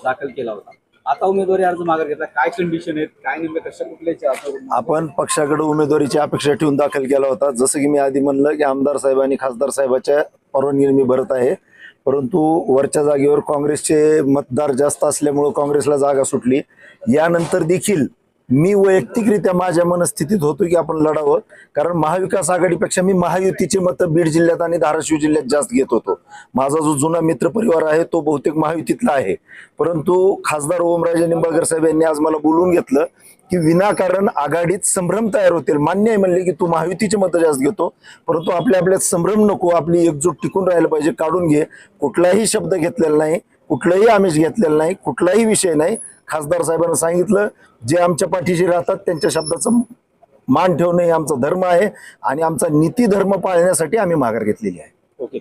दाखल केला होता. आता उमेदवारी अर्ज मागे घेतला, काय कंडिशन आहेत, काय नेमकं कशा कुठल्याच्या आपण पक्षाकडे उमेदवारीची अपेक्षा ठेवून दाखल केला होता. जसं की मी आधी म्हणलं की आमदार साहेब आणि खासदार साहेबाच्या परवानगीने मी भरत आहे, परंतु वरच्या जागेवर काँग्रेसचे मतदार जास्त असल्यामुळे काँग्रेसला जागा सुटली. यानंतर देखील मी वैयक्तिकरित्या माझ्या मनस्थितीत होतो की आपण लढावं, कारण महाविकास आघाडीपेक्षा मी महायुतीचे मतं बीड जिल्ह्यात आणि धाराशिव जिल्ह्यात जास्त घेत होतो. माझा जो जुना मित्र परिवार आहे तो बहुतेक महायुतीतला आहे, परंतु खासदार ओमराजे निंबाळकर साहेब यांनी आज मला बोलवून घेतलं की विनाकारण आघाडीत संभ्रम तयार होतील. मान्य आहे म्हणले की तू महायुतीचे मतं जास्त घेतो, परंतु आपल्यात संभ्रम नको, आपली एकजूट टिकून राहायला पाहिजे, काढून घे. कुठलाही शब्द घेतलेला नाही, कुठलाही आमिष घेतलेला नाही, कुठलाही विषय नाही. खासदार साहेबांना सांगितलं जे आमच्या पाठीशी राहतात त्यांच्या शब्दाचं मान ठेवणं हे आमचा धर्म आहे आणि आमचा नीती धर्म पाळण्यासाठी आम्ही माघार घेतलेली आहे. ओके.